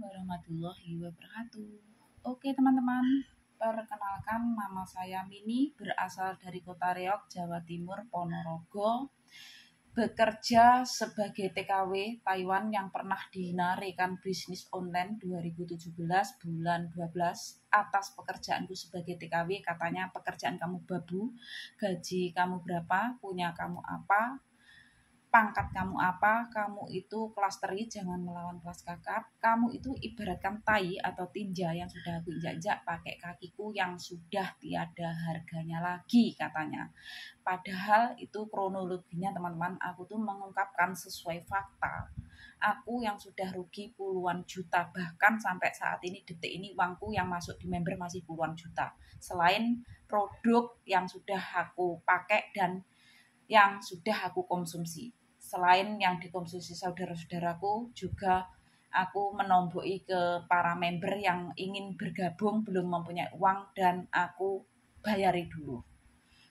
warahmatullahi wabarakatuh. Oke teman-teman, perkenalkan nama saya Mini, berasal dari Kota Reog, Jawa Timur, Ponorogo. Bekerja sebagai TKW Taiwan yang pernah dinarikan bisnis online 2017 bulan 12 atas pekerjaanku sebagai TKW. Katanya pekerjaan kamu babu, gaji kamu berapa, punya kamu apa, pangkat kamu apa, kamu itu kelas teri, jangan melawan kelas kakap, kamu itu ibaratkan tai atau tinja yang sudah aku injak-injak pakai kakiku yang sudah tiada harganya lagi katanya. Padahal itu kronologinya teman-teman, aku tuh mengungkapkan sesuai fakta. Aku yang sudah rugi puluhan juta, bahkan sampai saat ini detik ini uangku yang masuk di member masih puluhan juta. Selain produk yang sudah aku pakai dan yang sudah aku konsumsi. Selain yang dikonsumsi saudara-saudaraku, juga aku menomboki ke para member yang ingin bergabung belum mempunyai uang dan aku bayari dulu.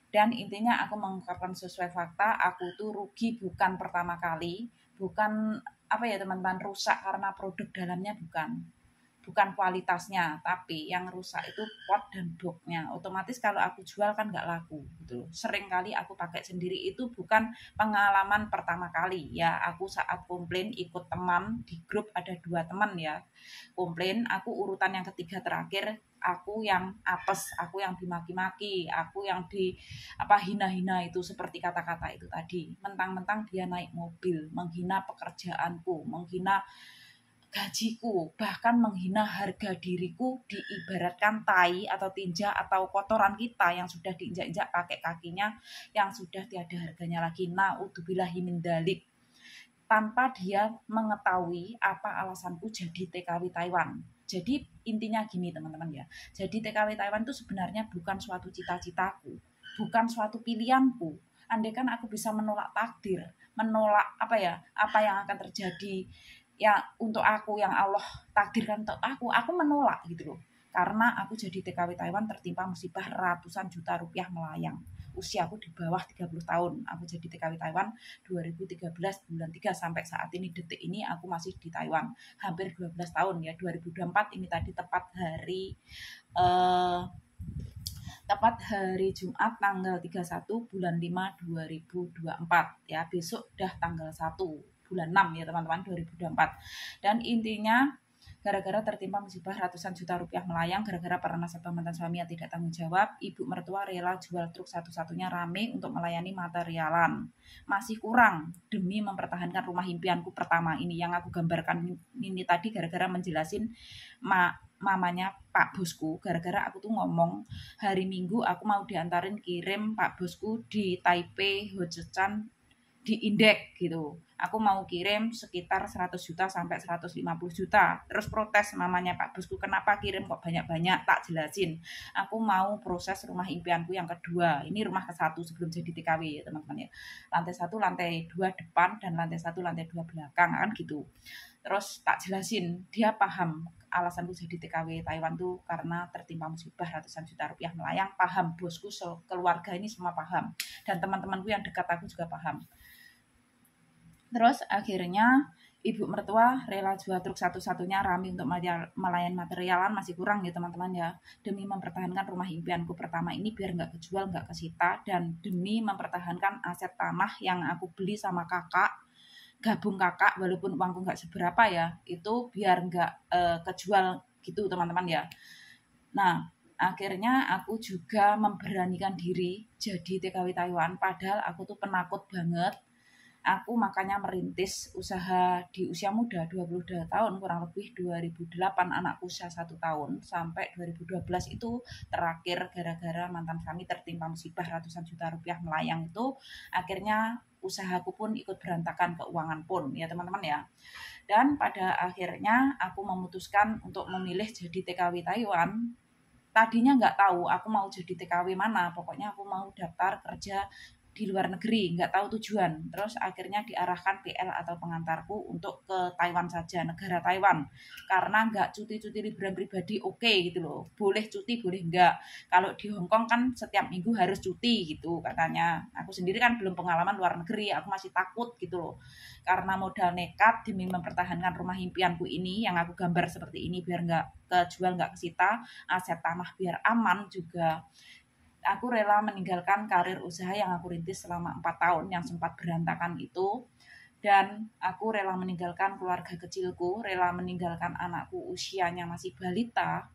Dan intinya aku mengungkapkan sesuai fakta, aku tuh rugi bukan pertama kali, bukan apa ya teman-teman, rusak karena produk dalamnya bukan kualitasnya, tapi yang rusak itu pot dan boxnya. Otomatis kalau aku jual kan nggak laku gitu. Sering kali aku pakai sendiri, itu bukan pengalaman pertama kali ya. Aku saat komplain ikut teman di grup, ada 2 teman ya komplain, aku urutan yang ketiga terakhir, aku yang apes, aku yang dimaki-maki, aku yang di hina-hina itu, seperti kata-kata itu tadi. Mentang-mentang dia naik mobil, menghina pekerjaanku, menghina gajiku, bahkan menghina harga diriku, diibaratkan tai atau tinja atau kotoran kita yang sudah diinjak-injak pakai kakinya, yang sudah tiada harganya lagi. Naudzubillahi min dzalik. Tanpa dia mengetahui apa alasanku jadi TKW Taiwan. Jadi intinya gini teman-teman ya. Jadi TKW Taiwan itu sebenarnya bukan suatu cita-citaku, bukan suatu pilihanku. Andai kan aku bisa menolak takdir, menolak apa yang akan terjadi ya untuk aku, yang Allah takdirkan untuk aku menolak gitu loh. Karena aku jadi TKW Taiwan tertimpa musibah ratusan juta rupiah melayang. Usiaku di bawah 30 tahun. Aku jadi TKW Taiwan 2013 bulan 3 sampai saat ini detik ini aku masih di Taiwan. Hampir 12 tahun ya. 2024 ini tadi tepat hari Jumat tanggal 31 bulan 5 2024 ya. Besok udah tanggal 1 bulan 6 ya teman-teman 2024. Dan intinya gara-gara tertimpa musibah ratusan juta rupiah melayang, gara-gara para nasabah mantan suami yang tidak tanggung jawab, ibu mertua rela jual truk satu-satunya rame untuk melayani materialan. Masih kurang demi mempertahankan rumah impianku pertama ini, yang aku gambarkan ini tadi gara-gara menjelasin mamanya Pak Bosku. Gara-gara aku tuh ngomong hari Minggu aku mau diantarin kirim Pak Bosku di Taipei, Hojian, di indeks gitu. Aku mau kirim sekitar 100 juta sampai 150 juta. Terus protes mamanya Pak Bosku, kenapa kirim kok banyak-banyak? Tak jelasin. Aku mau proses rumah impianku yang kedua. Ini rumah ke-1 sebelum jadi TKW ya teman-teman ya. Lantai 1, lantai 2 depan, dan lantai 1, lantai 2 belakang kan gitu. Terus tak jelasin, dia paham alasanku jadi TKW Taiwan tuh karena tertimpa musibah ratusan juta rupiah melayang. Paham, bosku keluarga ini semua paham. Dan teman-temanku yang dekat aku juga paham. Terus akhirnya ibu mertua rela jual truk satu-satunya rame untuk melayani materialan, masih kurang ya teman-teman ya, demi mempertahankan rumah impianku pertama ini biar nggak kejual, nggak kesita, dan demi mempertahankan aset tanah yang aku beli sama kakak, gabung kakak, walaupun uangku nggak seberapa ya, itu biar nggak kejual gitu teman-teman ya. Nah akhirnya aku juga memberanikan diri jadi TKW Taiwan, padahal aku tuh penakut banget. Aku makanya merintis usaha di usia muda, 22 tahun, kurang lebih 2008 anakku usia 1 tahun, sampai 2012 itu terakhir gara-gara mantan suami tertimpa musibah ratusan juta rupiah melayang itu, akhirnya usahaku pun ikut berantakan, keuangan pun ya teman-teman ya. Dan pada akhirnya aku memutuskan untuk memilih jadi TKW Taiwan. Tadinya nggak tahu aku mau jadi TKW mana, pokoknya aku mau daftar kerja di luar negeri, nggak tahu tujuan. Terus akhirnya diarahkan PL atau pengantarku untuk ke Taiwan saja, negara Taiwan. Karena nggak cuti-cuti liburan pribadi oke gitu loh. Boleh cuti, boleh enggak. Kalau di Hong Kong kan setiap minggu harus cuti gitu katanya. Aku sendiri kan belum pengalaman luar negeri, aku masih takut gitu loh. Karena modal nekat demi mempertahankan rumah impianku ini, yang aku gambar seperti ini biar nggak kejual, nggak kesita, aset tanah biar aman juga. Aku rela meninggalkan karir usaha yang aku rintis selama 4 tahun yang sempat berantakan itu, dan aku rela meninggalkan keluarga kecilku, rela meninggalkan anakku usianya masih balita,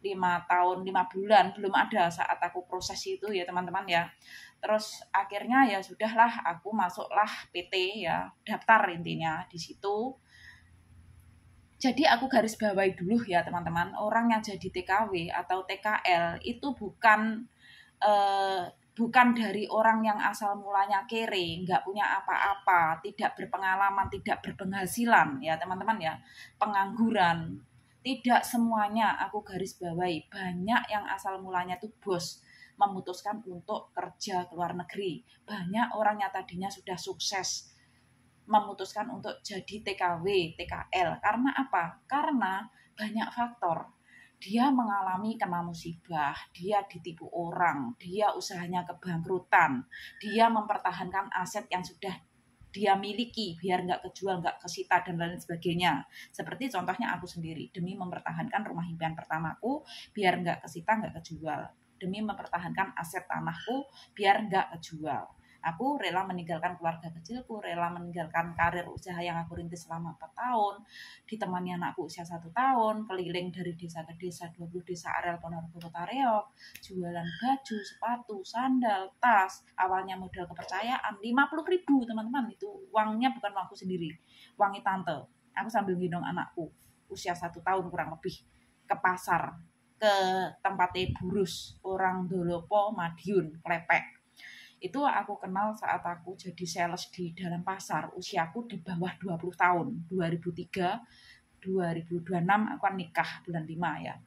5 tahun 5 bulan, belum ada saat aku proses itu ya teman-teman ya. Terus akhirnya ya sudahlah, aku masuklah PT ya, daftar intinya di situ. Jadi aku garis bawahi dulu ya teman-teman, orang yang jadi TKW atau TKL itu bukan dari orang yang asal mulanya kere, nggak punya apa-apa, tidak berpengalaman, tidak berpenghasilan ya teman-teman ya, pengangguran. Tidak semuanya aku garis bawahi. Banyak yang asal mulanya tuh bos, memutuskan untuk kerja ke luar negeri. Banyak orang yang tadinya sudah sukses memutuskan untuk jadi TKW, TKL. Karena apa? Karena banyak faktor. Dia mengalami kena musibah, dia ditipu orang, dia usahanya kebangkrutan, dia mempertahankan aset yang sudah dia miliki biar nggak kejual, nggak kesita, dan lain sebagainya. Seperti contohnya aku sendiri, demi mempertahankan rumah impian pertamaku biar nggak kesita, nggak kejual. Demi mempertahankan aset tanahku biar nggak kejual. Aku rela meninggalkan keluarga kecilku, rela meninggalkan karir usaha yang aku rintis selama 4 tahun, ditemani anakku usia 1 tahun, keliling dari desa ke desa, 20 desa areal Ponorogo Kota Reog, jualan baju, sepatu, sandal, tas. Awalnya modal kepercayaan 50.000 teman-teman, itu uangnya bukan uangku sendiri, uangnya tante. Aku sambil gendong anakku usia 1 tahun kurang lebih ke pasar, ke tempatnya Burus, orang Dolopo, Madiun, Klepek. Itu aku kenal saat aku jadi sales di dalam pasar. Usiaku di bawah 20 tahun. 2003, 2026 aku kan nikah bulan 5 ya.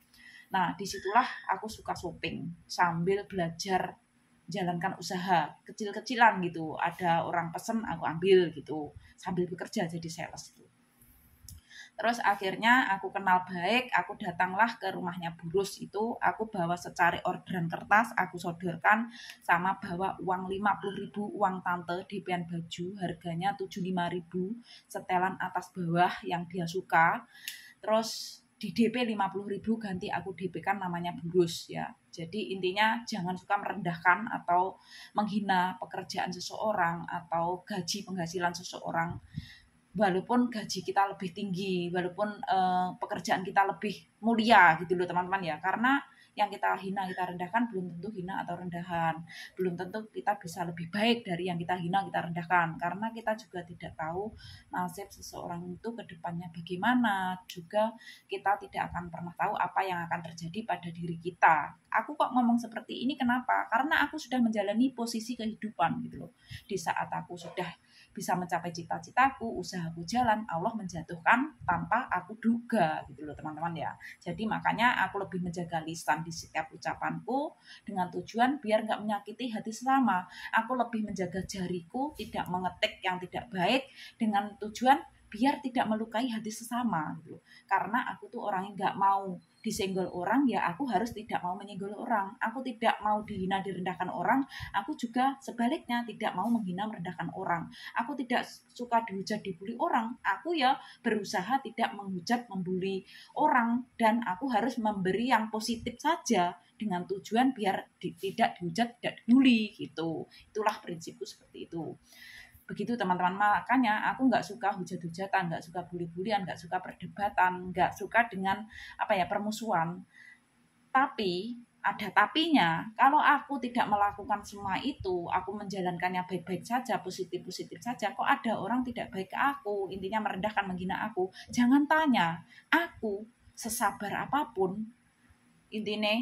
Nah, disitulah aku suka shopping sambil belajar jalankan usaha kecil-kecilan gitu. Ada orang pesen, aku ambil gitu. Sambil bekerja jadi sales itu. Terus akhirnya aku kenal baik, aku datanglah ke rumahnya Burus itu, aku bawa secari orderan kertas, aku sodorkan, sama bawa uang 50.000 uang tante DP-an baju, harganya 75.000, setelan atas bawah yang dia suka. Terus di DP 50.000 ganti aku DP kan namanya Burus ya. Jadi intinya jangan suka merendahkan atau menghina pekerjaan seseorang atau gaji penghasilan seseorang. Walaupun gaji kita lebih tinggi, walaupun pekerjaan kita lebih mulia gitu loh teman-teman ya. Karena yang kita hina, kita rendahkan belum tentu hina atau rendahan. Belum tentu kita bisa lebih baik dari yang kita hina, kita rendahkan. Karena kita juga tidak tahu nasib seseorang itu ke depannya bagaimana. Juga kita tidak akan pernah tahu apa yang akan terjadi pada diri kita. Aku kok ngomong seperti ini kenapa? Karena aku sudah menjalani posisi kehidupan gitu loh. Di saat aku sudah bisa mencapai cita-citaku, usahaku jalan, Allah menjatuhkan tanpa aku duga gitu loh teman-teman ya. Jadi makanya aku lebih menjaga lisan di setiap ucapanku dengan tujuan biar nggak menyakiti hati sesama. Aku lebih menjaga jariku tidak mengetik yang tidak baik dengan tujuan biar tidak melukai hati sesama gitu. Karena aku tuh orang yang nggak mau disenggol orang, ya aku harus tidak mau menyenggol orang. Aku tidak mau dihina direndahkan orang, aku juga sebaliknya tidak mau menghina merendahkan orang. Aku tidak suka dihujat dibully orang, aku ya berusaha tidak menghujat membuli orang, dan aku harus memberi yang positif saja dengan tujuan biar tidak dihujat, tidak dibully gitu. Itulah prinsipku seperti itu. Begitu teman-teman, makanya aku nggak suka hujat-hujatan, nggak suka bully-bulian, nggak suka perdebatan, nggak suka dengan permusuhan. Tapi ada tapinya, kalau aku tidak melakukan semua itu, aku menjalankannya baik-baik saja, positif-positif saja, kok ada orang tidak baik ke aku, intinya merendahkan, menghina aku. Jangan tanya, aku sesabar apapun, intinya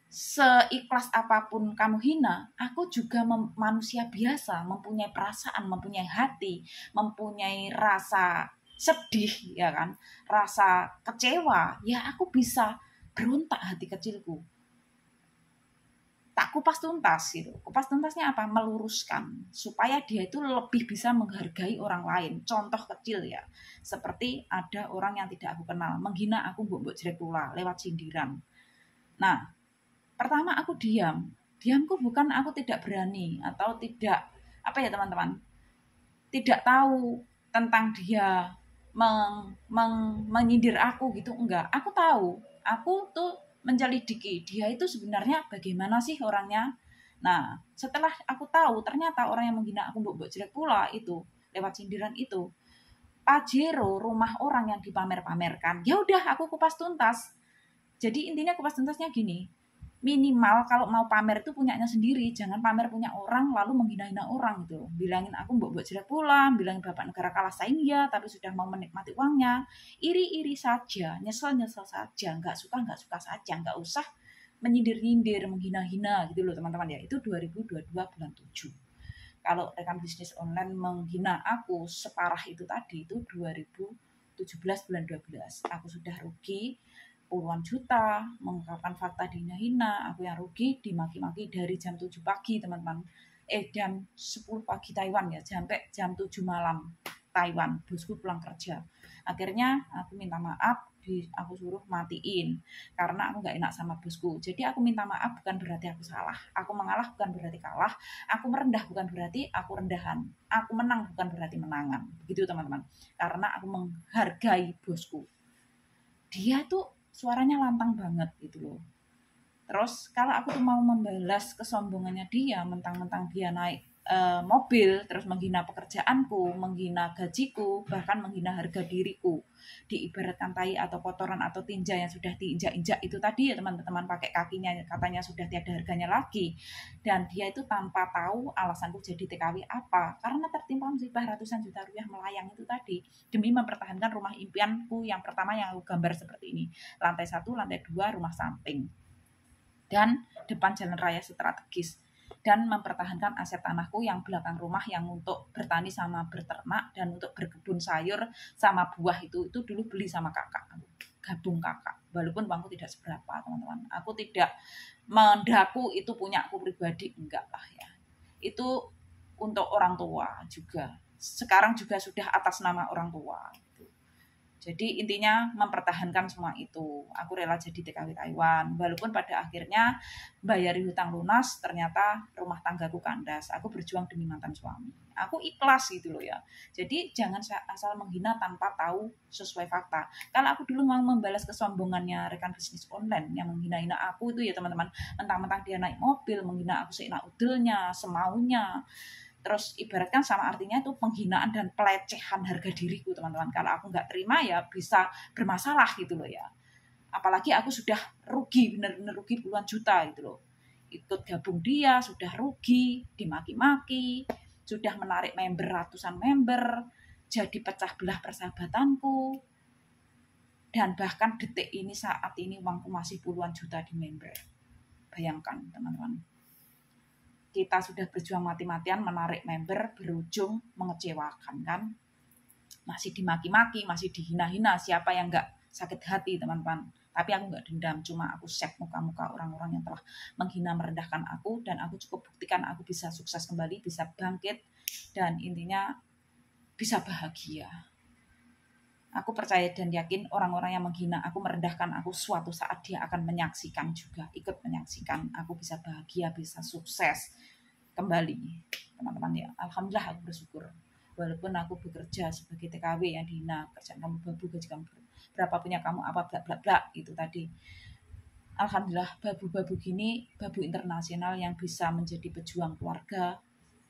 seikhlas apapun kamu hina, aku juga manusia biasa, mempunyai perasaan, mempunyai hati, mempunyai rasa sedih, ya kan, rasa kecewa, ya aku bisa berontak hati kecilku. tak kupas tuntas gitu. Kupas tuntasnya apa? Meluruskan supaya dia itu lebih bisa menghargai orang lain. Contoh kecil ya, seperti ada orang yang tidak aku kenal menghina aku mbok jelek pula lewat sindiran. Nah, pertama aku diam. Diamku bukan aku tidak berani atau tidak apa ya teman-teman, tidak tahu tentang dia menyindir aku gitu, enggak. Aku tahu, aku tuh menyelidiki dia itu sebenarnya bagaimana sih orangnya. Nah, setelah aku tahu ternyata orang yang menghina aku mbok jelek pula itu lewat sindiran itu Pajero, rumah orang yang dipamer-pamerkan. Ya udah aku kupas tuntas. Jadi intinya kupas tuntasnya gini, minimal kalau mau pamer itu punyanya sendiri, jangan pamer punya orang lalu menghina-hina orang gitu. Bilangin aku mbok jelek pula, bilangin bapak negara kalah saing ya, tapi sudah mau menikmati uangnya. Iri-iri saja, nyesel-nyesel saja, nggak suka saja, nggak usah menyindir-nyindir, menghina-hina gitu loh teman-teman ya. Itu 2022 bulan 7. Kalau rekan bisnis online menghina aku separah itu tadi, itu 2017 bulan 12. Aku sudah rugi puluhan juta, mengungkapkan fakta dihina-hina, aku yang rugi dimaki-maki dari jam 7 pagi teman-teman. Jam 10 pagi Taiwan ya, sampai jam 7 malam Taiwan, bosku pulang kerja. Akhirnya aku minta maaf, aku suruh matiin karena aku nggak enak sama bosku. Jadi aku minta maaf bukan berarti aku salah, aku mengalah bukan berarti kalah, aku merendah bukan berarti aku rendahan, aku menang bukan berarti menangan, begitu teman-teman. Karena aku menghargai bosku, dia tuh suaranya lantang banget gitu loh. Terus kalau aku tuh mau membalas kesombongannya dia, mentang-mentang dia naik mobil, terus menghina pekerjaanku, menghina gajiku, bahkan menghina harga diriku, diibaratkan tai atau kotoran atau tinja yang sudah diinjak-injak itu tadi ya teman-teman, pakai kakinya katanya sudah tiada harganya lagi, dan dia itu tanpa tahu alasanku jadi TKW apa, karena tertimpa musibah ratusan juta rupiah melayang itu tadi, demi mempertahankan rumah impianku yang pertama yang aku gambar seperti ini, lantai 1, lantai 2, rumah samping dan depan jalan raya strategis, dan mempertahankan aset tanahku yang belakang rumah yang untuk bertani sama berternak dan untuk berkebun sayur sama buah itu dulu beli sama kakak, gabung kakak, walaupun uangku tidak seberapa teman-teman. Aku tidak mendaku itu punya aku pribadi, enggak lah ya, itu untuk orang tua juga, sekarang juga sudah atas nama orang tua. Jadi intinya mempertahankan semua itu. Aku rela jadi TKW Taiwan. Walaupun pada akhirnya bayari hutang lunas, ternyata rumah tanggaku kandas. Aku berjuang demi mantan suami. Aku ikhlas gitu loh ya. Jadi jangan asal menghina tanpa tahu sesuai fakta. Kalau aku dulu mau membalas kesombongannya rekan bisnis online yang menghina-hina aku itu ya teman-teman. Mentang-mentang dia naik mobil, menghina aku seenak udelnya, semaunya. Terus ibaratkan sama artinya itu penghinaan dan pelecehan harga diriku teman-teman. Kalau aku nggak terima ya bisa bermasalah gitu loh ya. Apalagi aku sudah rugi, bener-bener rugi puluhan juta gitu loh. Ikut gabung dia sudah rugi, dimaki-maki, sudah menarik member ratusan member, jadi pecah belah persahabatanku. Dan bahkan detik ini saat ini uangku masih puluhan juta di member. Bayangkan teman-teman. Kita sudah berjuang mati-matian menarik member, berujung mengecewakan kan, masih dimaki-maki, masih dihina-hina. Siapa yang nggak sakit hati teman-teman? Tapi aku nggak dendam, cuma aku share muka-muka orang-orang yang telah menghina merendahkan aku, dan aku cukup buktikan aku bisa sukses kembali, bisa bangkit, dan intinya bisa bahagia. Aku percaya dan yakin orang-orang yang menghina aku, merendahkan aku, suatu saat dia akan menyaksikan juga, ikut menyaksikan aku bisa bahagia, bisa sukses kembali teman-teman ya. Alhamdulillah aku bersyukur, walaupun aku bekerja sebagai TKW yang dihina, kerjaan kamu babu, gaji kamu berapa, punya kamu apa, bla bla bla itu tadi. Alhamdulillah babu-babu gini, babu internasional yang bisa menjadi pejuang keluarga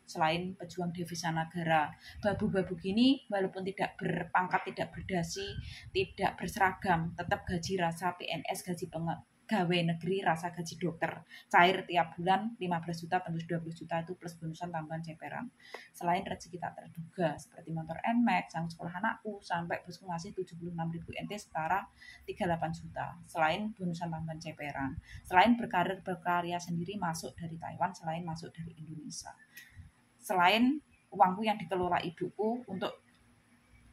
selain pejuang devisa negara. Babu-babu gini walaupun tidak berpangkat, tidak berdasi, tidak berseragam, tetap gaji rasa PNS, gaji pegawai negeri, rasa gaji dokter cair tiap bulan 15 juta tembus 20 juta itu plus bonusan tambahan ceperan. Selain rezeki tak terduga seperti motor NMAX, sang sekolah anakku, sampai bosku ngasih 76.000 NT setara 38 juta. Selain bonusan tambahan ceperan, selain berkarir berkarya sendiri masuk dari Taiwan, selain masuk dari Indonesia, selain uangku yang dikelola ibuku untuk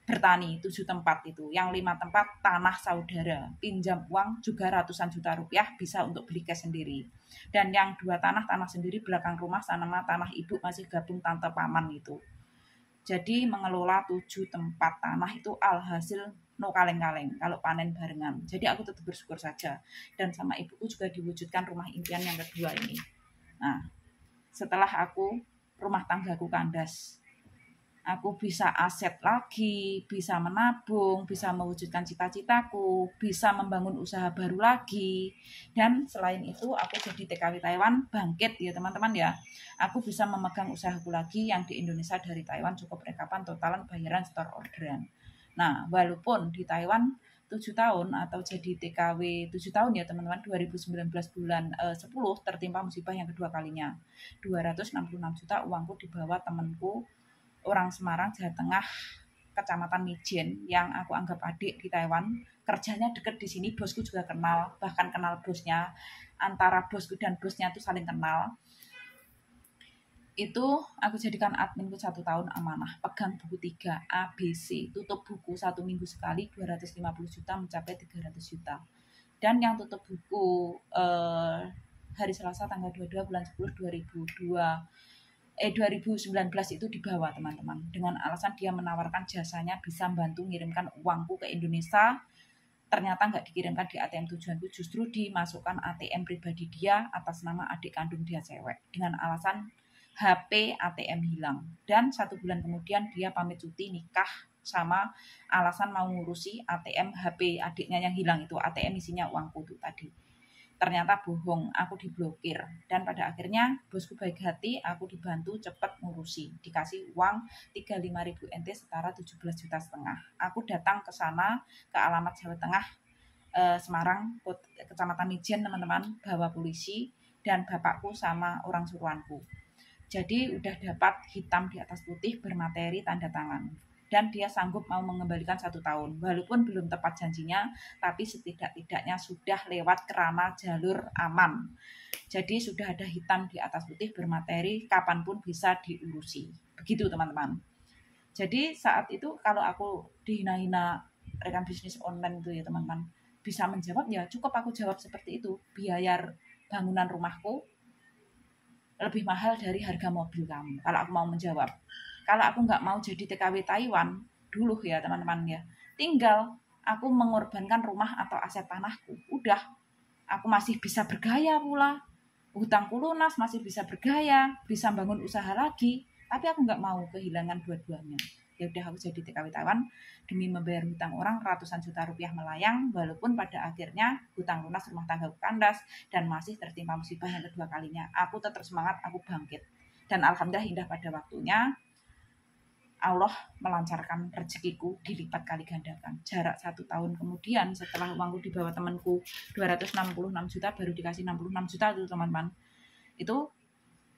bertani 7 tempat itu, yang 5 tempat tanah saudara, pinjam uang juga ratusan juta rupiah bisa untuk beli cash sendiri. Dan yang 2 tanah sendiri belakang rumah sama tanah ibu masih gabung tante paman itu. Jadi mengelola 7 tempat tanah itu alhasil no kaleng-kaleng kalau panen barengan. Jadi aku tetap bersyukur saja. Dan sama ibuku juga diwujudkan rumah impian yang kedua ini. Nah, setelah aku rumah tanggaku kandas, aku bisa aset lagi, bisa menabung, bisa mewujudkan cita-citaku, bisa membangun usaha baru lagi. Dan selain itu aku jadi TKW Taiwan bangkit ya teman-teman ya. Aku bisa memegang usahaku lagi yang di Indonesia dari Taiwan cukup rekapan totalan bayaran store orderan. Nah, walaupun di Taiwan 7 tahun atau jadi TKW 7 tahun ya teman-teman, 2019 bulan 10 tertimpa musibah yang kedua kalinya. 266 juta uangku dibawa temanku orang Semarang, Jawa Tengah, Kecamatan Mijen, yang aku anggap adik di Taiwan. Kerjanya deket di sini, bosku juga kenal, bahkan kenal bosnya. Antara bosku dan bosnya itu saling kenal. Itu aku jadikan adminku 1 tahun amanah, pegang buku 3 ABC, tutup buku 1 minggu sekali 250 juta mencapai 300 juta. Dan yang tutup buku hari Selasa tanggal 22 bulan 10 2019 itu dibawa teman-teman, dengan alasan dia menawarkan jasanya bisa bantu ngirimkan uangku ke Indonesia. Ternyata nggak dikirimkan di ATM tujuanku, justru dimasukkan ATM pribadi dia atas nama adik kandung dia cewek, dengan alasan HP ATM hilang. Dan 1 bulan kemudian dia pamit cuti nikah sama alasan mau ngurusi ATM HP adiknya yang hilang itu, ATM isinya uangku tuh tadi. Ternyata bohong, aku diblokir. Dan pada akhirnya bosku baik hati, aku dibantu cepat ngurusi. Dikasih uang 35.000 NT setara 17,5 juta. Aku datang ke sana, ke alamat Jawa Tengah, Semarang, Kecamatan Mijen teman-teman, bawa polisi dan bapakku sama orang suruhanku. Jadi udah dapat hitam di atas putih bermateri tanda tangan. Dan dia sanggup mau mengembalikan 1 tahun. Walaupun belum tepat janjinya, tapi setidak-tidaknya sudah lewat kerana jalur aman. Jadi sudah ada hitam di atas putih bermateri, kapanpun bisa diurusi. Begitu teman-teman. Jadi saat itu kalau aku dihina-hina rekan bisnis online itu ya teman-teman, bisa menjawab ya cukup aku jawab seperti itu. Biaya bangunan rumahku lebih mahal dari harga mobil kamu. Kalau aku mau menjawab. Kalau aku nggak mau jadi TKW Taiwan dulu ya teman-teman ya, tinggal aku mengorbankan rumah atau aset tanahku. Udah, aku masih bisa bergaya pula. Hutangku lunas, masih bisa bergaya, bisa bangun usaha lagi. Tapi aku nggak mau kehilangan dua-duanya. Ya udah aku jadi TKW Taiwan demi membayar hutang orang ratusan juta rupiah melayang, walaupun pada akhirnya hutang lunas rumah tangga kandas dan masih tertimpa musibah yang kedua kalinya. Aku tetap semangat, aku bangkit. Dan alhamdulillah indah pada waktunya Allah melancarkan rezekiku dilipat kali gandakan. Jarak 1 tahun kemudian setelah uangku dibawa temanku 266 juta, baru dikasih 66 juta itu teman-teman. Itu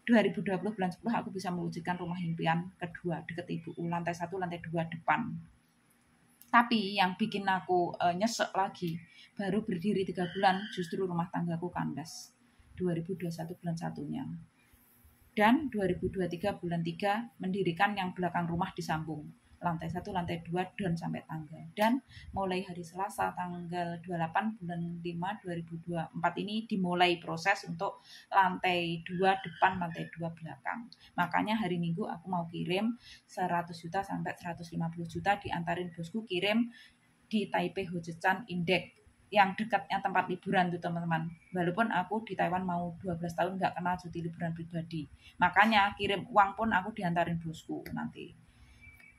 2020 bulan 10 aku bisa mewujudkan rumah impian kedua deket ibu, lantai 1 lantai 2 depan. Tapi yang bikin aku nyesek lagi, baru berdiri 3 bulan justru rumah tanggaku kandas. 2021 bulan 1-nya. Dan 2023 bulan 3 mendirikan yang belakang rumah disambung. Lantai 1, lantai 2, down sampai tangga. Dan mulai hari Selasa tanggal 28 bulan 5 2024 ini dimulai proses untuk lantai 2 depan, lantai 2 belakang. Makanya hari Minggu aku mau kirim 100 juta sampai 150 juta, diantarin bosku kirim di Taipei Hojechan Index, yang dekatnya tempat liburan tuh teman-teman. Walaupun aku di Taiwan mau 12 tahun nggak kenal cuti liburan pribadi. Makanya kirim uang pun aku diantarin bosku nanti.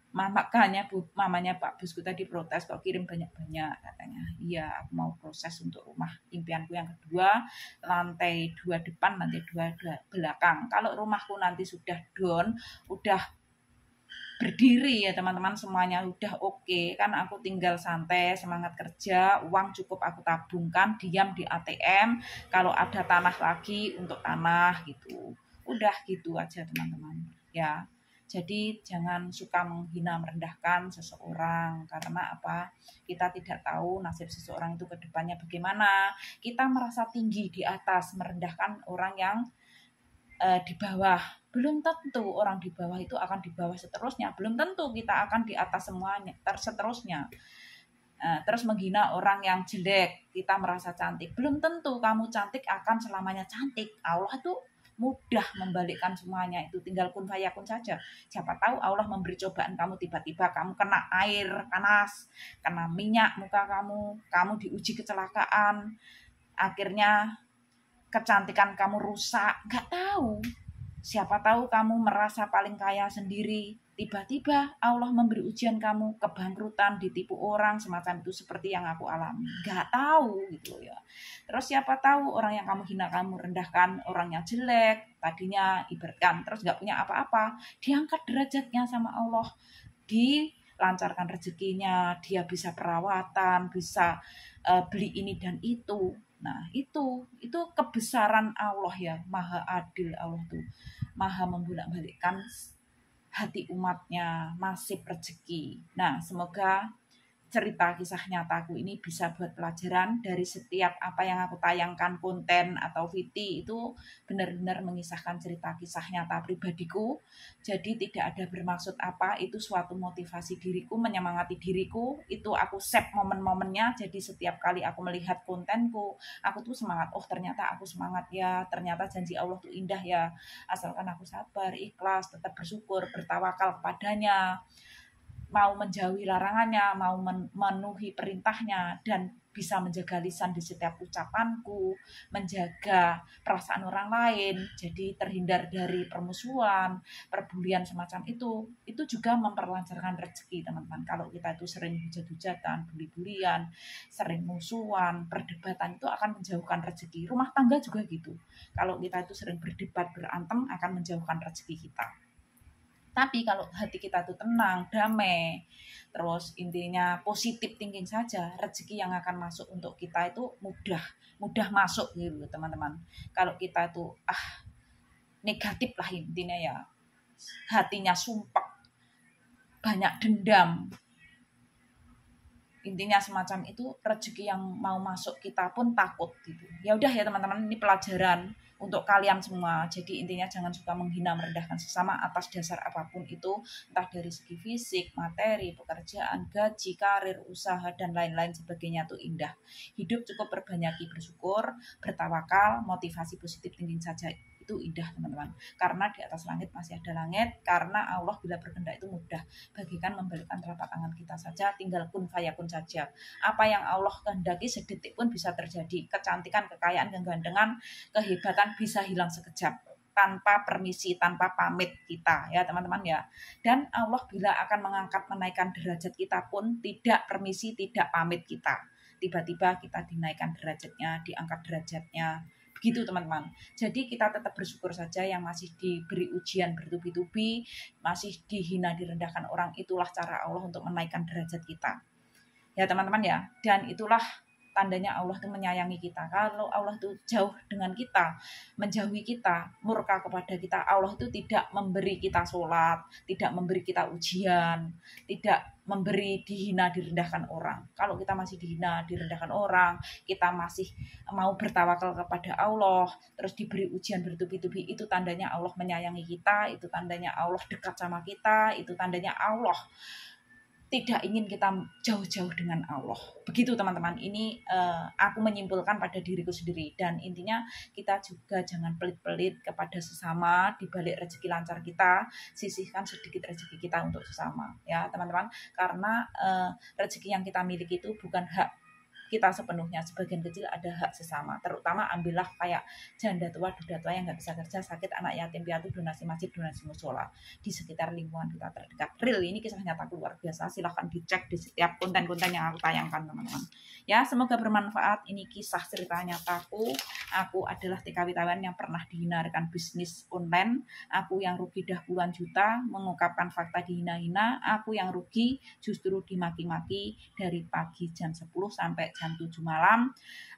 Makanya mamanya Pak bosku tadi protes kok kirim banyak-banyak katanya. Iya, aku mau proses untuk rumah impianku yang kedua, lantai 2 depan, lantai 2 belakang. Kalau rumahku nanti sudah down, udah berdiri ya teman-teman, semuanya udah oke, kan aku tinggal santai, semangat kerja, uang cukup aku tabungkan, diam di ATM, kalau ada tanah lagi untuk tanah gitu. Udah gitu aja teman-teman ya. Jadi jangan suka menghina merendahkan seseorang, karena apa? Kita tidak tahu nasib seseorang itu ke depannya bagaimana. Kita merasa tinggi di atas, merendahkan orang yang di bawah. Belum tentu orang di bawah itu akan di bawah seterusnya, belum tentu kita akan di atas semuanya seterusnya. Terus menghina orang yang jelek, kita merasa cantik, belum tentu kamu cantik akan selamanya cantik. Allah tuh mudah membalikkan semuanya, itu tinggal kun fayakun saja. Siapa tahu Allah memberi cobaan kamu, tiba-tiba kamu kena air panas, kena minyak muka kamu diuji kecelakaan, akhirnya kecantikan kamu rusak, nggak tahu. Siapa tahu kamu merasa paling kaya sendiri, tiba-tiba Allah memberi ujian kamu, kebangkrutan, ditipu orang, semacam itu seperti yang aku alami. Gak tahu gitu ya. Terus siapa tahu orang yang kamu hina, kamu rendahkan, orang yang jelek, tadinya ibaratkan, terus gak punya apa-apa, diangkat derajatnya sama Allah, dilancarkan rezekinya, dia bisa perawatan, bisa beli ini dan itu. Nah, itu kebesaran Allah ya, maha adil Allah tuh. Maha membolak-balikkan hati umatnya, nasib rezeki. Nah, semoga cerita kisah nyataku ini bisa buat pelajaran dari setiap apa yang aku tayangkan, konten atau VT itu benar-benar mengisahkan cerita kisah nyata pribadiku. Jadi tidak ada bermaksud apa, itu suatu motivasi diriku, menyemangati diriku, itu aku save momen-momennya. Jadi setiap kali aku melihat kontenku, aku tuh semangat, oh ternyata aku semangat ya, ternyata janji Allah tuh indah ya, asalkan aku sabar, ikhlas, tetap bersyukur, bertawakal kepadanya, mau menjauhi larangannya, mau memenuhi perintahnya, dan bisa menjaga lisan di setiap ucapanku, menjaga perasaan orang lain, jadi terhindar dari permusuhan, perbulian semacam itu juga memperlancarkan rezeki teman-teman. Kalau kita itu sering hujat-hujatan, buli-bulian, sering musuhan, perdebatan, itu akan menjauhkan rezeki. Rumah tangga juga gitu. Kalau kita itu sering berdebat, berantem, akan menjauhkan rezeki kita. Tapi kalau hati kita tuh tenang, damai, terus intinya positif thinking saja, rezeki yang akan masuk untuk kita itu mudah masuk gitu teman-teman. Kalau kita tuh negatif lah intinya ya, hatinya sumpah, banyak dendam, intinya semacam itu, rezeki yang mau masuk kita pun takut gitu. Ya udah ya teman-teman, ini pelajaran untuk kalian semua. Jadi intinya jangan suka menghina, merendahkan sesama atas dasar apapun itu, entah dari segi fisik, materi, pekerjaan, gaji, karir, usaha, dan lain-lain sebagainya tuh indah. Hidup cukup perbanyaki bersyukur, bertawakal, motivasi positif thinking saja, itu indah teman-teman. Karena di atas langit masih ada langit, karena Allah bila berkehendak itu mudah, bagikan membalikkan telapak tangan kita saja, tinggal kun fayakun saja. Apa yang Allah kehendaki sedetik pun bisa terjadi. Kecantikan, kekayaan, kegandengan, kehebatan bisa hilang sekejap, tanpa permisi, tanpa pamit kita ya teman-teman ya. Dan Allah bila akan mengangkat, menaikkan derajat kita pun tidak permisi, tidak pamit kita. Tiba-tiba kita dinaikkan derajatnya, diangkat derajatnya. Begitu teman-teman. Jadi kita tetap bersyukur saja, yang masih diberi ujian bertubi-tubi, masih dihina, direndahkan orang, itulah cara Allah untuk menaikkan derajat kita. Ya teman-teman ya. Dan itulah tandanya Allah itu menyayangi kita. Kalau Allah itu jauh dengan kita, menjauhi kita, murka kepada kita, Allah itu tidak memberi kita sholat, tidak memberi kita ujian, tidak memberi dihina, direndahkan orang. Kalau kita masih dihina, direndahkan orang, kita masih mau bertawakal kepada Allah, terus diberi ujian bertubi-tubi, itu tandanya Allah menyayangi kita, itu tandanya Allah dekat sama kita, itu tandanya Allah tidak ingin kita jauh-jauh dengan Allah. Begitu teman-teman, ini aku menyimpulkan pada diriku sendiri. Dan intinya kita juga jangan pelit-pelit kepada sesama. Di balik rezeki lancar kita, sisihkan sedikit rezeki kita untuk sesama ya teman-teman. Karena rezeki yang kita miliki itu bukan hak kita sepenuhnya, sebagian kecil ada hak sesama. Terutama ambillah kayak janda tua, duda tua yang nggak bisa kerja, sakit, anak yatim piatu, donasi masjid, donasi musola di sekitar lingkungan kita terdekat. Real, ini kisah nyata luar biasa. Silahkan dicek di setiap konten-konten yang aku tayangkan teman-teman. Ya, semoga bermanfaat. Ini kisah cerita nyataku. Aku adalah TKW Taiwan yang pernah dihindarkan bisnis online. Aku yang rugi dah puluhan juta, mengungkapkan fakta dihina-hina. Aku yang rugi justru dimaki-maki dari pagi jam 10 sampai jam 7 malam.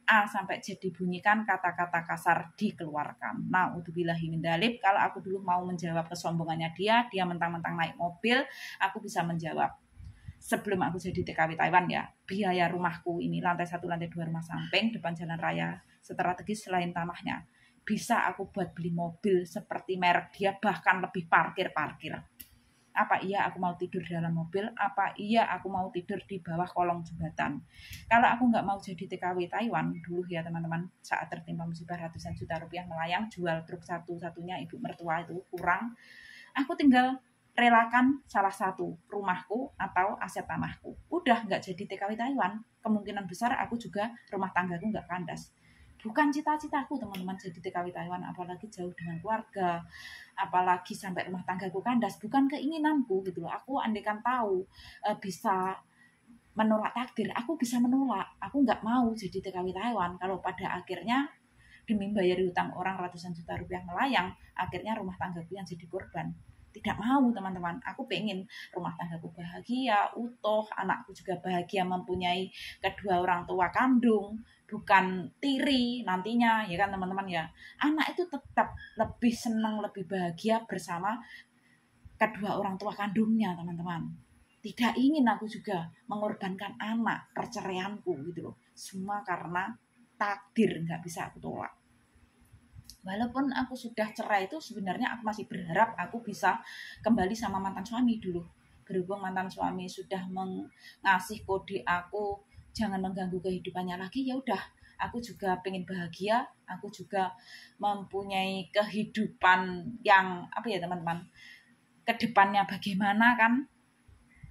Sampai Z dibunyikan, kata-kata kasar dikeluarkan. Nah, udzubillahi min dzalik. Kalau aku dulu mau menjawab kesombongannya dia mentang-mentang naik mobil, aku bisa menjawab. Sebelum aku jadi TKW Taiwan ya, biaya rumahku ini lantai 1, lantai 2 rumah samping, depan jalan raya strategis selain tanahnya. bisa aku buat beli mobil seperti merek dia, bahkan lebih parkir. Apa iya aku mau tidur di dalam mobil? Apa iya aku mau tidur di bawah kolong jembatan? Kalau aku nggak mau jadi TKW Taiwan dulu ya teman-teman, saat tertimpa musibah ratusan juta rupiah melayang, jual truk satu-satunya ibu mertua itu kurang, aku tinggal relakan salah satu rumahku atau aset tanahku. Udah nggak jadi TKW Taiwan, kemungkinan besar aku juga rumah tanggaku nggak kandas. Bukan cita-citaku teman-teman jadi TKW Taiwan, apalagi jauh dengan keluarga, apalagi sampai rumah tanggaku kandas, bukan keinginanku gitu loh. Aku andaikan tahu bisa menolak takdir, aku bisa menolak. Aku nggak mau jadi TKW Taiwan kalau pada akhirnya demi bayar hutang orang ratusan juta rupiah melayang, akhirnya rumah tanggaku yang jadi korban. Tidak mau teman-teman, aku pengen rumah tanggaku bahagia, utuh, anakku juga bahagia mempunyai kedua orang tua kandung, bukan tiri nantinya, ya kan teman-teman ya. Anak itu tetap lebih senang, lebih bahagia bersama kedua orang tua kandungnya teman-teman. Tidak ingin aku juga mengorbankan anak, perceraianku gitu loh. Semua karena takdir nggak bisa aku tolak. Walaupun aku sudah cerai itu sebenarnya aku masih berharap aku bisa kembali sama mantan suami dulu. Berhubung mantan suami sudah mengasih kode aku jangan mengganggu kehidupannya lagi, ya udah aku juga pengen bahagia, aku juga mempunyai kehidupan yang apa ya teman-teman, kedepannya bagaimana kan,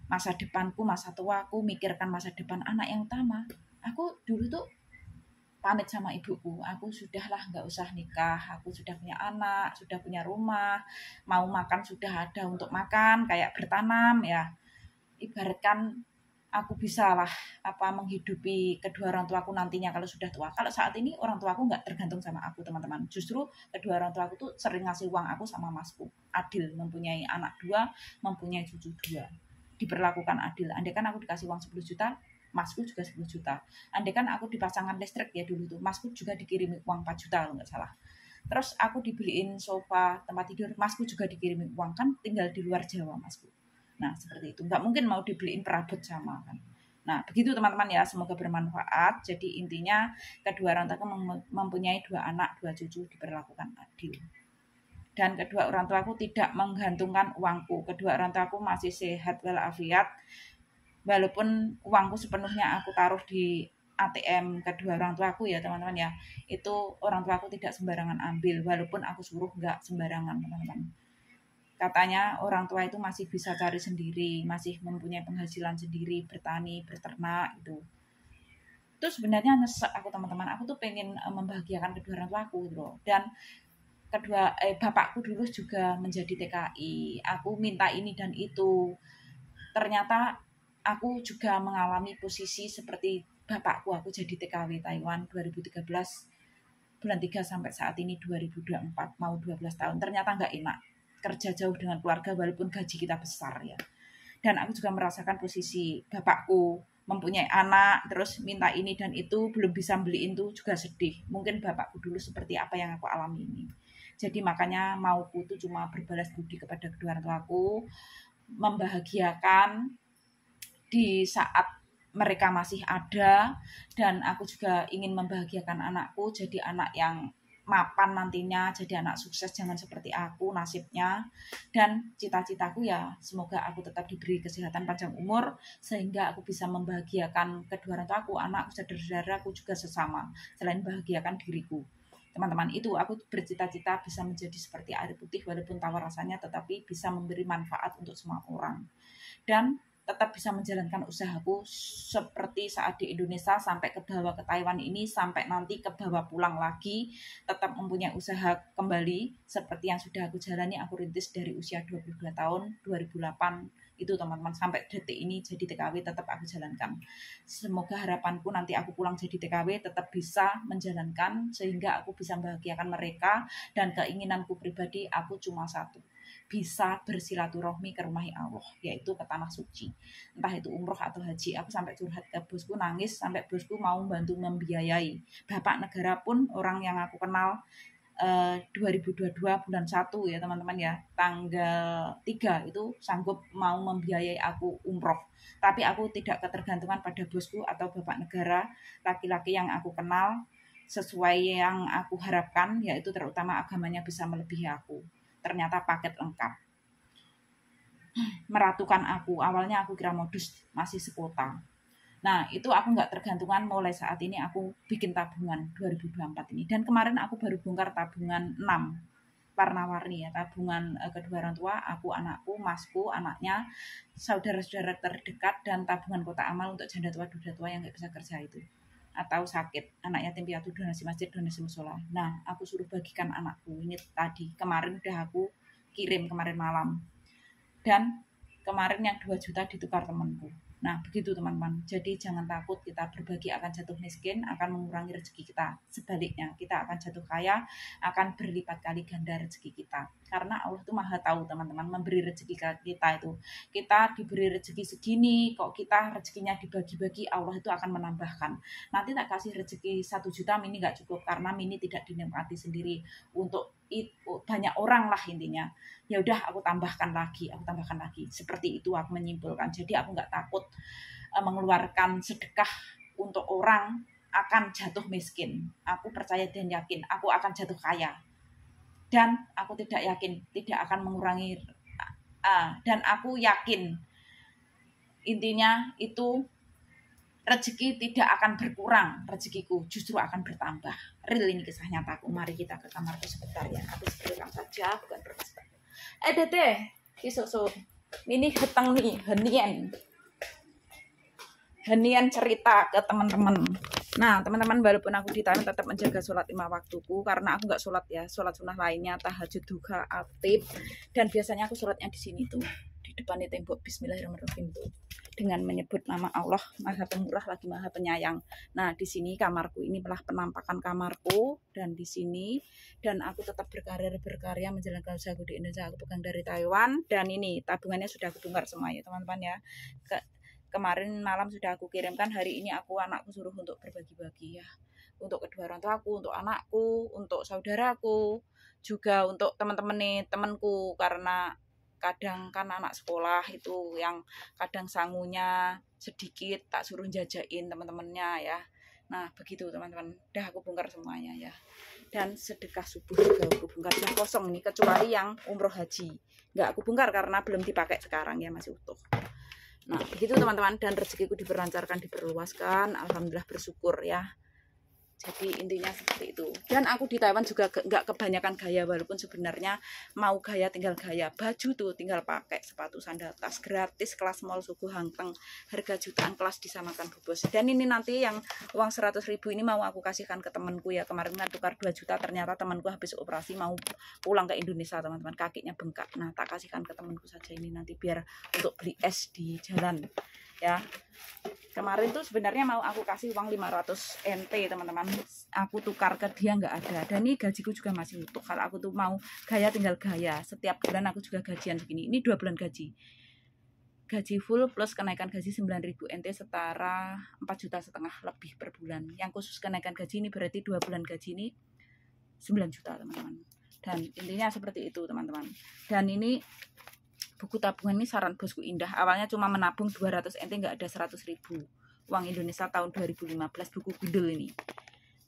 masa depanku, masa tuaku, mikirkan masa depan anak yang utama. Aku dulu tuh pamit sama ibuku, aku sudahlah nggak usah nikah, aku sudah punya anak, sudah punya rumah, mau makan sudah ada untuk makan, kayak bertanam ya. Ibaratkan aku bisa lah menghidupi kedua orang tuaku nantinya kalau sudah tua. Kalau saat ini orang tuaku nggak tergantung sama aku teman-teman. Justru kedua orang tuaku tuh sering ngasih uang aku sama masku. Adil, mempunyai anak 2, mempunyai cucu 2. Diperlakukan adil. Andai kan aku dikasih uang 10 juta, masku juga 10 juta. Andai kan aku dipasangkan listrik ya dulu tuh, masku juga dikirimi uang 4 juta kalau nggak salah. Terus aku dibeliin sofa, tempat tidur, masku juga dikirimi uang, kan tinggal di luar Jawa masku. Nah seperti itu, nggak mungkin mau dibeliin perabot sama kan. Nah begitu teman-teman ya, semoga bermanfaat. Jadi intinya kedua orang tua mempunyai 2 anak 2 cucu, diperlakukan adil. Dan kedua orang tuaku tidak menggantungkan uangku, kedua orang tuaku masih sehat walafiat. Walaupun uangku sepenuhnya aku taruh di ATM kedua orang tuaku ya teman-teman ya, itu orang tuaku tidak sembarangan ambil, walaupun aku suruh nggak sembarangan teman-teman. Katanya orang tua itu masih bisa cari sendiri, masih mempunyai penghasilan sendiri, bertani, berternak gitu. Itu sebenarnya nyesek aku teman-teman, aku tuh pengen membahagiakan kedua orang tuaku gitu loh. Dan bapakku dulu juga menjadi TKI, aku minta ini dan itu, ternyata aku juga mengalami posisi seperti bapakku, aku jadi TKW Taiwan 2013 bulan 3 sampai saat ini 2024 mau 12 tahun. Ternyata nggak enak kerja jauh dengan keluarga walaupun gaji kita besar ya. Dan aku juga merasakan posisi bapakku mempunyai anak terus minta ini dan itu, belum bisa beliin tuh juga sedih. Mungkin bapakku dulu seperti apa yang aku alami ini. Jadi makanya mauku tuh cuma berbalas budi kepada kedua orang tuaku, membahagiakan di saat mereka masih ada, dan aku juga ingin membahagiakan anakku jadi anak yang mapan nantinya, jadi anak sukses, jangan seperti aku nasibnya. Dan cita-citaku ya semoga aku tetap diberi kesehatan panjang umur sehingga aku bisa membahagiakan kedua orang tuaku, anakku, saudara-saudaraku juga sesama, selain bahagiakan diriku. Teman-teman, itu aku bercita-cita bisa menjadi seperti air putih walaupun tawar rasanya, tetapi bisa memberi manfaat untuk semua orang. Dan tetap bisa menjalankan usahaku seperti saat di Indonesia sampai ke bawah ke Taiwan ini, sampai nanti ke bawah pulang lagi, tetap mempunyai usaha kembali seperti yang sudah aku jalani. Aku rintis dari usia 22 tahun 2008 itu teman-teman, sampai detik ini jadi TKW tetap aku jalankan. Semoga harapanku nanti aku pulang jadi TKW tetap bisa menjalankan sehingga aku bisa membahagiakan mereka. Dan keinginanku pribadi aku cuma satu, bisa bersilaturahmi ke rumah Allah, yaitu ke tanah suci, entah itu umroh atau haji. Aku sampai curhat ke bosku, nangis sampai bosku mau bantu membiayai. Bapak negara pun orang yang aku kenal 2022 bulan 1 ya teman-teman ya, tanggal 3 itu sanggup mau membiayai aku umroh. Tapi aku tidak ketergantungan pada bosku atau bapak negara, laki-laki yang aku kenal sesuai yang aku harapkan, yaitu terutama agamanya bisa melebihi aku. Ternyata paket lengkap. Meratukan aku. Awalnya aku kira modus masih sekota. Nah, itu aku nggak tergantungan mulai saat ini aku bikin tabungan 2024 ini. Dan kemarin aku baru bongkar tabungan 6 warna-warni ya, tabungan kedua orang tua, aku, anakku, masku, anaknya, saudara-saudara terdekat, dan tabungan kotak amal untuk janda tua, duda tua yang nggak bisa kerja itu. Atau sakit, anak yatim piatu, donasi masjid, donasi musola. Nah, aku suruh bagikan anakku. Ini tadi, kemarin udah aku kirim kemarin malam. Dan kemarin yang 2 juta ditukar temanku. Nah, begitu teman-teman. Jadi jangan takut kita berbagi akan jatuh miskin, akan mengurangi rezeki kita. Sebaliknya, kita akan jatuh kaya, akan berlipat kali ganda rezeki kita. Karena Allah itu Maha tahu, teman-teman, memberi rezeki kita itu. Kita diberi rezeki segini, kok kita rezekinya dibagi-bagi, Allah itu akan menambahkan. Nanti tak kasih rezeki 1 juta, Mini nggak cukup karena Mini tidak dinikmati sendiri. Untuk itu banyak orang lah intinya. Ya udah aku tambahkan lagi seperti itu aku menyimpulkan. Jadi aku nggak takut mengeluarkan sedekah untuk orang akan jatuh miskin. Aku percaya dan yakin aku akan jatuh kaya, dan aku tidak yakin tidak akan mengurangi, dan aku yakin intinya itu rezeki tidak akan berkurang, rezekiku justru akan bertambah. Real ini kisah nyataku. Mari kita ke kamarku sebentar ya. Aku sebelum saja bukan bermaksud. Deh, isu ini heteng nih, henian cerita ke teman-teman. Nah, teman-teman, walaupun aku di Thailand tetap menjaga sholat 5 waktuku karena aku nggak sholat ya, sholat sunnah lainnya, tahajud, duha, aktif, dan biasanya aku sholatnya di sini tuh, di depan tembok Bismillahirrahmanirrahim tuh, dengan menyebut nama Allah Maha Pemurah lagi Maha Penyayang. Nah, di sini kamarku ini adalah penampakan kamarku, dan di sini, dan aku tetap berkarya menjalankan usahaku di Indonesia. Aku pegang dari Taiwan, dan ini tabungannya sudah aku bongkar semua ya teman-teman ya. Kemarin malam sudah aku kirimkan, hari ini anakku suruh untuk berbagi-bagi ya. Untuk kedua orang tuaku, untuk anakku, untuk saudaraku, juga untuk temanku, karena kadang kan anak sekolah itu yang kadang sangunya sedikit tak suruh jajain teman-temannya ya. Nah begitu teman-teman, udah aku bongkar semuanya ya. Dan sedekah subuh juga aku bongkar, yang kosong nih kecuali yang umroh haji nggak aku bongkar karena belum dipakai sekarang ya, masih utuh. Nah begitu teman-teman, dan rezekiku diperlancarkan, diperluaskan, alhamdulillah, bersyukur ya. Jadi intinya seperti itu. Dan aku di Taiwan juga nggak kebanyakan gaya, walaupun sebenarnya mau gaya tinggal gaya. Baju tuh tinggal pakai, sepatu, sandal, tas gratis, kelas mall Sugu Hangteng, harga jutaan, kelas disamakan Bu Bos. Dan ini nanti yang uang 100.000 ini mau aku kasihkan ke temanku ya. Kemarin kan tukar 2 juta, ternyata temanku habis operasi mau pulang ke Indonesia teman-teman, kakinya bengkak. Nah tak kasihkan ke temanku saja ini nanti biar untuk beli es di jalan ya. Kemarin tuh sebenarnya mau aku kasih uang 500 NT teman-teman, aku tukar ke dia nggak ada. Dan ini gajiku juga masih utuh. Kalau aku tuh mau gaya tinggal gaya, setiap bulan aku juga gajian segini. Ini 2 bulan gaji full plus kenaikan gaji 9.000 NT, setara 4,5 juta lebih per bulan. Yang khusus kenaikan gaji ini berarti 2 bulan gaji ini 9 juta teman-teman. Dan intinya seperti itu teman-teman. Dan ini buku tabungan ini saran bosku Indah. Awalnya cuma menabung 200 NT, nggak ada 100.000 uang Indonesia tahun 2015, buku gundul ini.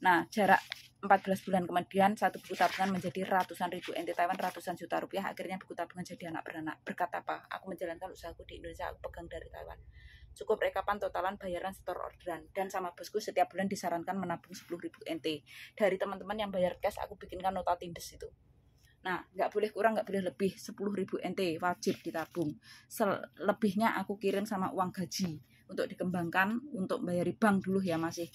Nah jarak 14 bulan kemudian satu buku tabungan menjadi ratusan ribu NT Taiwan, ratusan juta rupiah. Akhirnya buku tabungan jadi anak beranak. Berkat apa? Aku menjalankan usahaku di Indonesia, aku pegang dari Taiwan. Cukup rekapan totalan bayaran setor orderan. Dan sama bosku setiap bulan disarankan menabung 10.000 NT. Dari teman-teman yang bayar cash aku bikinkan nota tindes itu. Nah, nggak boleh kurang, nggak boleh lebih, 10.000 NT wajib ditabung. Selebihnya aku kirim sama uang gaji untuk dikembangkan, untuk bayari bank dulu ya, masih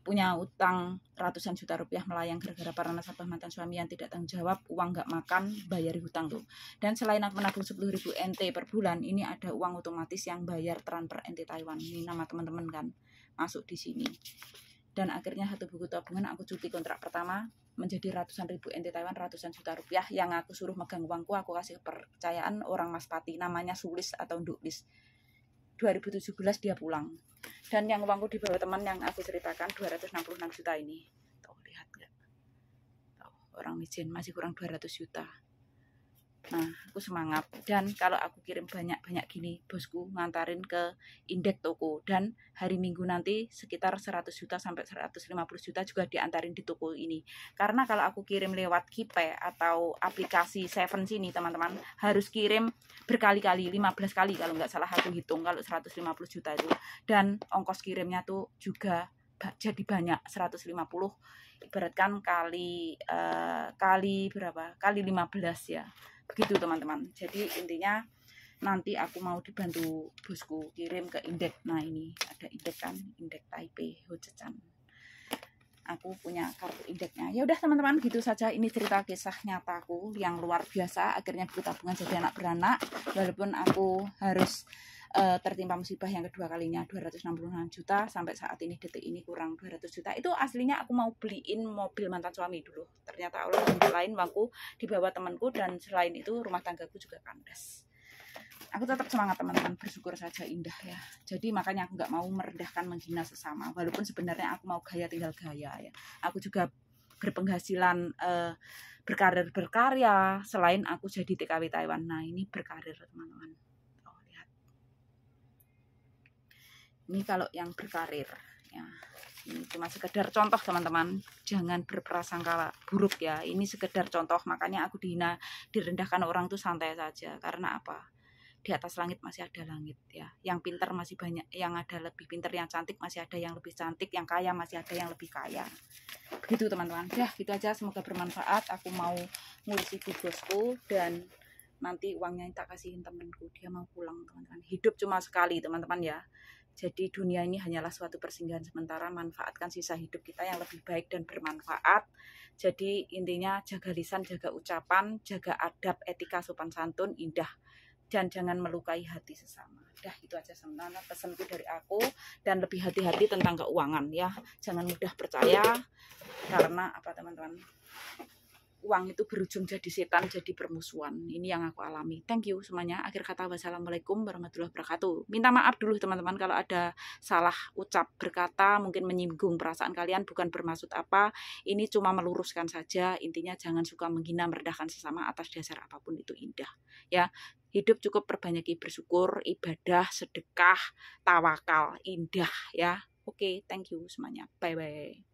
punya utang ratusan juta rupiah melayang gara-gara para nasabah mantan suami yang tidak tanggung jawab, uang nggak makan, bayari hutang tuh. Dan selain aku menabung 10.000 NT per bulan, ini ada uang otomatis yang bayar transfer NT Taiwan. Ini nama teman-teman kan masuk di sini. Dan akhirnya satu buku tabungan aku cuti kontrak pertama menjadi ratusan ribu NT Taiwan, ratusan juta rupiah. Yang aku suruh megang uangku, aku kasih kepercayaan orang Maspati, namanya Sulis atau Nduklis. 2017 dia pulang. Dan yang uangku di bawah teman yang aku ceritakan 266 juta ini. Tuh lihat nggak? Tuh, orang miskin masih kurang 200 juta. Nah, aku semangat. Dan kalau aku kirim banyak-banyak gini, bosku ngantarin ke indek toko. Dan hari Minggu nanti sekitar 100 juta sampai 150 juta juga diantarin di toko ini. Karena kalau aku kirim lewat Kipe atau aplikasi Seven sini, teman-teman, harus kirim berkali-kali, 15 kali kalau nggak salah aku hitung, kalau 150 juta itu. Dan ongkos kirimnya tuh juga jadi banyak, 150, ibaratkan kali berapa? Kali 15 ya. Begitu teman-teman. Jadi intinya nanti aku mau dibantu bosku kirim ke indek. Nah ini ada indek kan, indek Taipei Hojecan. Aku punya kartu indeknya. Ya udah teman-teman, gitu saja ini cerita kisah nyataku yang luar biasa. Akhirnya buku tabungan jadi anak beranak, walaupun aku harus tertimpa musibah yang kedua kalinya, 266 juta sampai saat ini, detik ini kurang 200 juta. Itu aslinya aku mau beliin mobil mantan suami dulu. Ternyata Allah lain bangku dibawa temanku, dan selain itu rumah tanggaku juga kandas. Aku tetap semangat teman-teman, bersyukur saja indah ya. Jadi makanya aku nggak mau merendahkan, menghina sesama, walaupun sebenarnya aku mau gaya tinggal gaya ya. Aku juga berpenghasilan, berkarir berkarya selain aku jadi TKW Taiwan. Nah ini berkarir teman-teman. Oh, lihat. Ini kalau yang berkarir ya. Ini cuma sekedar contoh teman-teman, jangan berprasangka buruk ya. Ini sekedar contoh, makanya aku dihina, direndahkan orang tuh santai saja. Karena apa? Di atas langit masih ada langit ya. Yang pintar masih banyak, yang ada lebih pintar, yang cantik masih ada yang lebih cantik, yang kaya masih ada yang lebih kaya. Begitu teman-teman. Ya gitu aja, semoga bermanfaat. Aku mau ngurus ibu bosku, dan nanti uangnya tak kasihin temanku, dia mau pulang teman-teman. Hidup cuma sekali teman-teman ya. Jadi dunia ini hanyalah suatu persinggahan sementara. Manfaatkan sisa hidup kita yang lebih baik dan bermanfaat. Jadi intinya jaga lisan, jaga ucapan, jaga adab, etika, sopan santun, indah, dan jangan melukai hati sesama. Dah itu aja sebenarnya pesanku dari aku. Dan lebih hati-hati tentang keuangan ya. Jangan mudah percaya, karena apa teman-teman, uang itu berujung jadi setan, jadi permusuhan. Ini yang aku alami. Thank you semuanya. Akhir kata, wassalamualaikum warahmatullahi wabarakatuh. Minta maaf dulu teman-teman kalau ada salah ucap berkata, mungkin menyinggung perasaan kalian, bukan bermaksud apa. Ini cuma meluruskan saja. Intinya jangan suka menghina, merendahkan sesama atas dasar apapun itu indah. Ya, hidup cukup perbanyaki bersyukur, ibadah, sedekah, tawakal, indah ya. Oke, thank you semuanya. Bye bye.